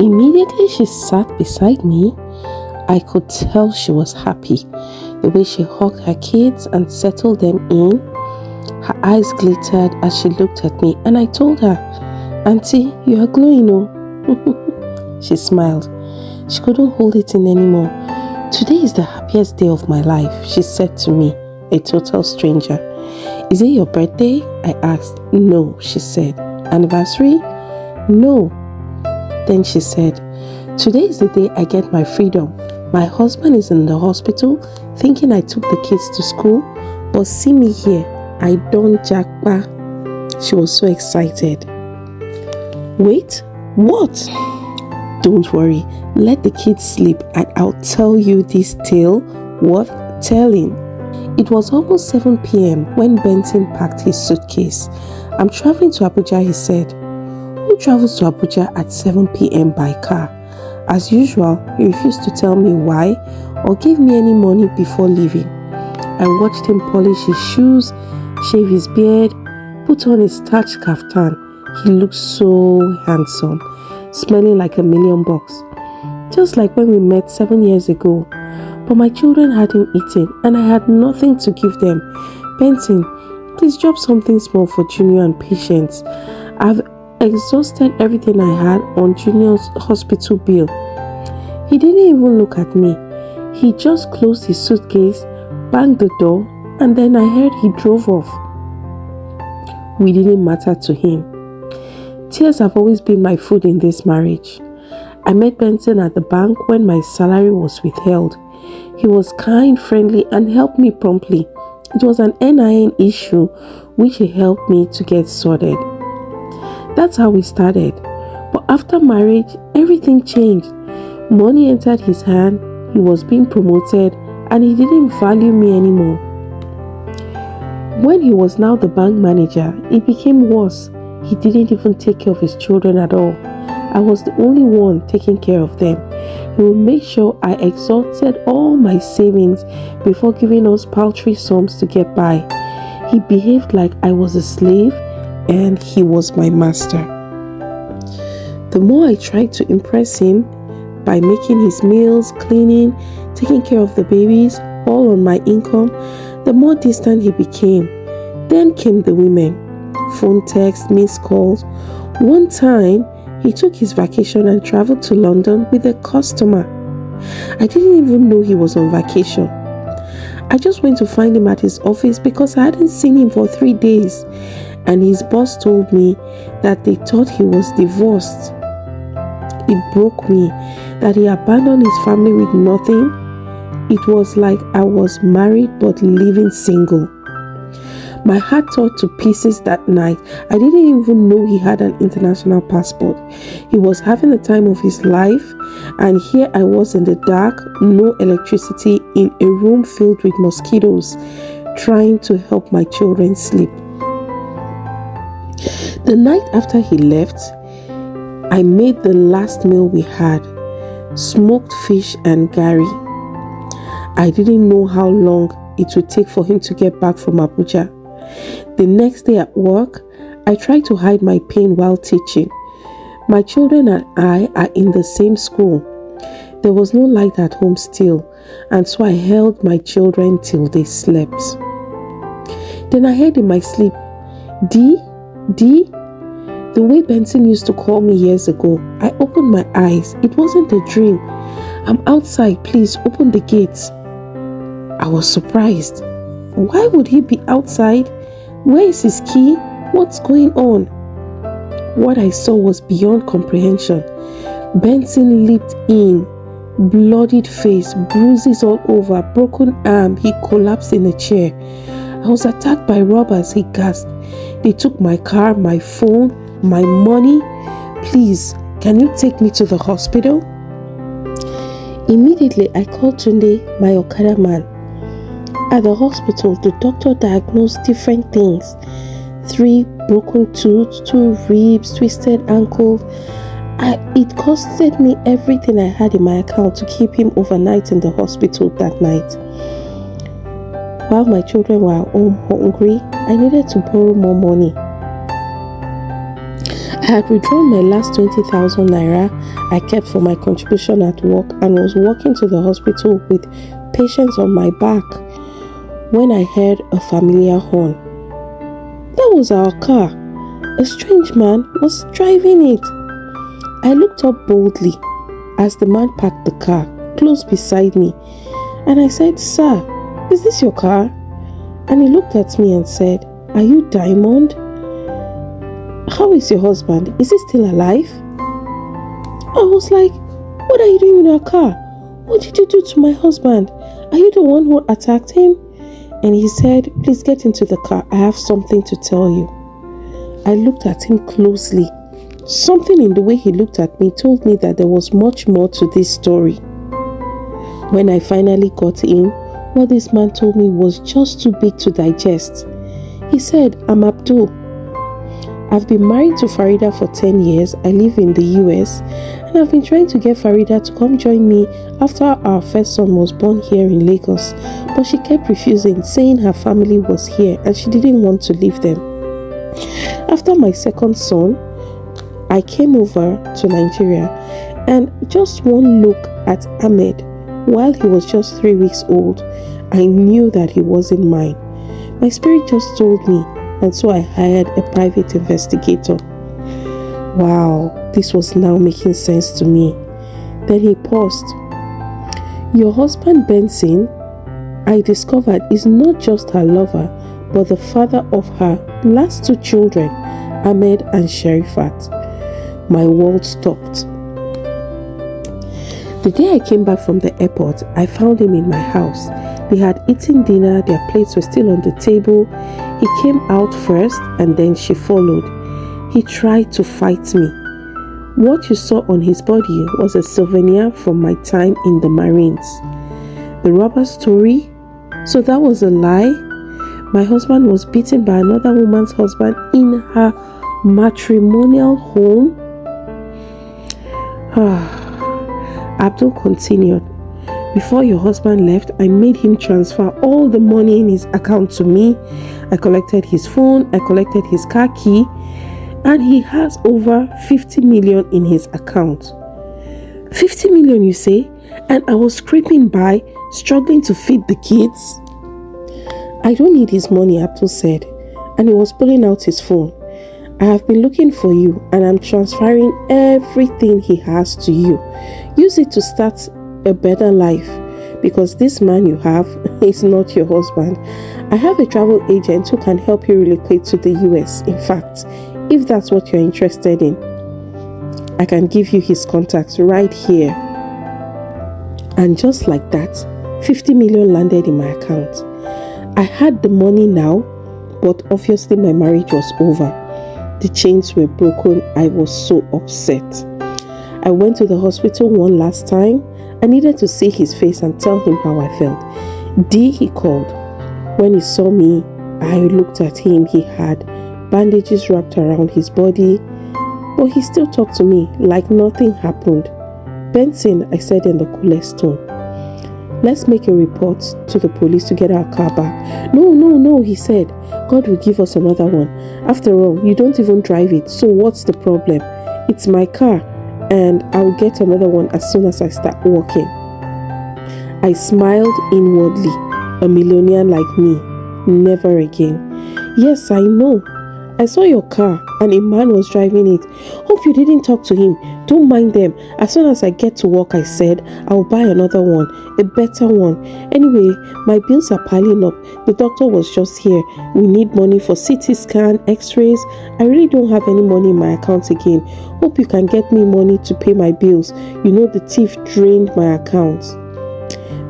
Immediately she sat beside me. I could tell she was happy. The way she hugged her kids and settled them in, her eyes glittered as she looked at me, and I told her, "Auntie, you are glowing, oh." She smiled. She couldn't hold it in anymore. "Today is the happiest day of my life," she said to me, a total stranger. "Is it your birthday?" I asked. "No," she said. "Anniversary?" "No." Then she said, "Today is the day I get my freedom. My husband is in the hospital thinking I took the kids to school, but see me here, I don't Japa." She was so excited. "Wait, what?" "Don't worry, let the kids sleep and I'll tell you this tale worth telling." It was almost 7 p.m. when Benson packed his suitcase. "I'm traveling to Abuja," he said. Who travels to Abuja at 7 p.m. by car? As usual, he refused to tell me why or give me any money before leaving. I watched him polish his shoes, shave his beard, put on his starched kaftan. He looked so handsome, smelling like $1,000,000. Just like when we met 7 years ago. But my children hadn't eaten and I had nothing to give them. "Benson, please drop something small for Junior and Patience. I've exhausted everything I had on Junior's hospital bill." He didn't even look at me. He just closed his suitcase, banged the door, and then I heard he drove off. We didn't matter to him. Tears have always been my food in this marriage. I met Benson at the bank when my salary was withheld. He was kind, friendly, and helped me promptly. It was an NIN issue which he helped me to get sorted. That's how we started. But after marriage, everything changed. Money entered his hand, he was being promoted, and he didn't value me anymore. When he was now the bank manager, it became worse. He didn't even take care of his children at all. I was the only one taking care of them. He would make sure I exhausted all my savings before giving us paltry sums to get by. He behaved like I was a slave and he was my master. The more I tried to impress him by making his meals, cleaning, taking care of the babies, all on my income, the more distant he became. Then came the women. Phone texts, missed calls. One time, he took his vacation and traveled to London with a customer. I didn't even know he was on vacation. I just went to find him at his office because I hadn't seen him for 3 days, and his boss told me that they thought he was divorced. It broke me that he abandoned his family with nothing. It was like I was married but living single. My heart tore to pieces that night. I didn't even know he had an international passport. He was having the time of his life, and here I was in the dark, no electricity, in a room filled with mosquitoes, trying to help my children sleep. The night after he left, I made the last meal we had, smoked fish and gari. I didn't know how long it would take for him to get back from Abuja. The next day at work, I tried to hide my pain while teaching. My children and I are in the same school. There was no light at home still, and so I held my children till they slept. Then I heard in my sleep, "D, D," the way Benson used to call me years ago. I opened my eyes. It wasn't a dream. "I'm outside, please open the gates." I was surprised. Why would he be outside? Where is his key? What's going on? What I saw was beyond comprehension. Benson leaped in, bloodied face, bruises all over, broken arm. He collapsed in a chair. "I was attacked by robbers," he gasped. "They took my car, my phone, my money. Please, can you take me to the hospital?" Immediately, I called Tunde, my Okada man. At the hospital, the doctor diagnosed different things. 3 broken tooth, 2 ribs, twisted ankle. It costed me everything I had in my account to keep him overnight in the hospital that night. While my children were home hungry, I needed to borrow more money. I had withdrawn my last 20,000 naira I kept for my contribution at work and was walking to the hospital with patients on my back when I heard a familiar horn. That was our car. A strange man was driving it. I looked up boldly as the man parked the car close beside me, and I said, "Sir, is this your car?" And he looked at me and said, "Are you Diamond? How is your husband? Is he still alive?" I was like, "What are you doing in our car? What did you do to my husband? Are you the one who attacked him?" And he said, "Please get into the car. I have something to tell you." I looked at him closely. Something in the way he looked at me told me that there was much more to this story. When I finally got in, what this man told me was just too big to digest. He said, "I'm Abdul. I've been married to Farida for 10 years. I live in the US, and I've been trying to get Farida to come join me after our first son was born here in Lagos, but she kept refusing, saying her family was here and she didn't want to leave them. After my second son, I came over to Nigeria, and just one look at Ahmed while he was just 3 weeks old, I knew that he wasn't mine. My spirit just told me, and so I hired a private investigator." Wow, this was now making sense to me. Then he paused. "Your husband Benson, I discovered, is not just her lover, but the father of her last 2 children, Ahmed and Sherifat." My world stopped. The day I came back from the airport, I found him in my house. They had eaten dinner, their plates were still on the table. He came out first and then she followed. He tried to fight me. What you saw on his body was a souvenir from my time in the Marines. The rubber story? So that was a lie? My husband was beaten by another woman's husband in her matrimonial home? Abdul continued, "Before your husband left, I made him transfer all the money in his account to me. I collected his phone, I collected his car key, and he has over 50 million in his account." 50 million, you say? And I was scraping by, struggling to feed the kids? "I don't need his money," Abdul said, and he was pulling out his phone. "I have been looking for you, and I'm transferring everything he has to you. Use it to start a better life, because this man you have is not your husband. I have a travel agent who can help you relocate to the US. In fact, if that's what you're interested in, I can give you his contacts right here." And just like that, 50 million landed in my account. I had the money now, but obviously my marriage was over. The chains were broken. I was so upset. I went to the hospital one last time. I needed to see his face and tell him how I felt. D, he called. When he saw me, I looked at him. He had bandages wrapped around his body, but he still talked to me like nothing happened. "Benson," I said in the coolest tone, "let's make a report to the police to get our car back." No, he said. "God will give us another one. After all, you don't even drive it, so what's the problem? It's my car, and I'll get another one as soon as I start walking." I smiled inwardly. A millionaire like me, never again. "Yes, I know. I saw your car and a man was driving it. Hope you didn't talk to him. Don't mind them. As soon as I get to work," I said, "I'll buy another one, a better one. Anyway, my bills are piling up. The doctor was just here. We need money for CT scan, x-rays. I really don't have any money in my account again. Hope you can get me money to pay my bills. You know the thief drained my account."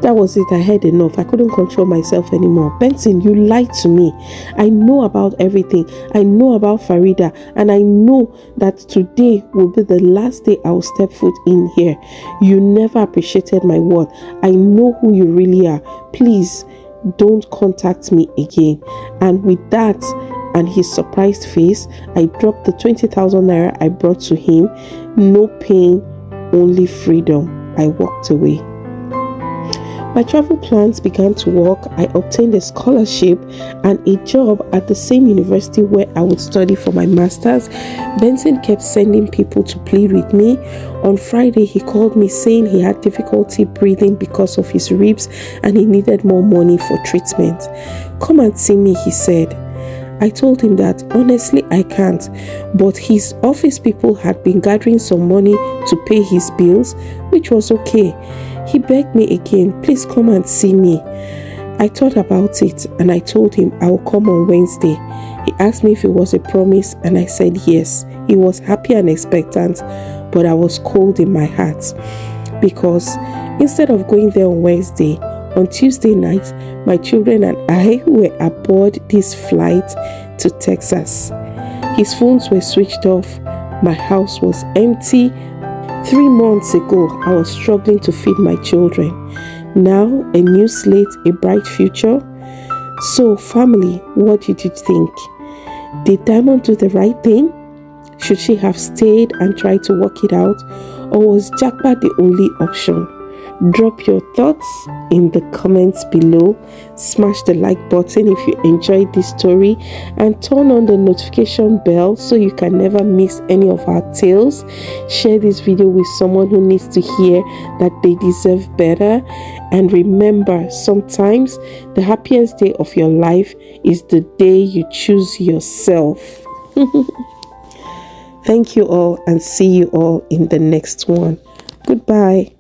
That was it. I had enough. I couldn't control myself anymore. "Benson, you lied to me. I know about everything. I know about Farida, and I know that today will be the last day I will step foot in here. You never appreciated my worth. I know who you really are. Please don't contact me again." And with that and his surprised face, I dropped the 20,000 naira I brought to him. No pain, only freedom. I walked away. My travel plans began to work. I obtained a scholarship and a job at the same university where I would study for my master's. Benson kept sending people to plead with me. On Friday, he called me saying he had difficulty breathing because of his ribs and he needed more money for treatment. Come and see me, he said. I told him that honestly I can't, but his office people had been gathering some money to pay his bills, which was okay. He begged me again, please come and see me. I thought about it and I told him I will come on Wednesday. He asked me if it was a promise and I said yes. He was happy and expectant, but I was cold in my heart because instead of going there on Wednesday, on Tuesday night, my children and I were aboard this flight to Texas. His phones were switched off. My house was empty. 3 months ago, I was struggling to feed my children. Now, a new slate, a bright future. So, family, what did you think? Did Diamond do the right thing? Should she have stayed and tried to work it out? Or was Japa the only option? Drop your thoughts in the comments below. Smash the like button if you enjoyed this story and turn on the notification bell so you can never miss any of our tales. Share this video with someone who needs to hear that they deserve better. And remember, sometimes the happiest day of your life is the day you choose yourself. Thank you all and see you all in the next one. Goodbye.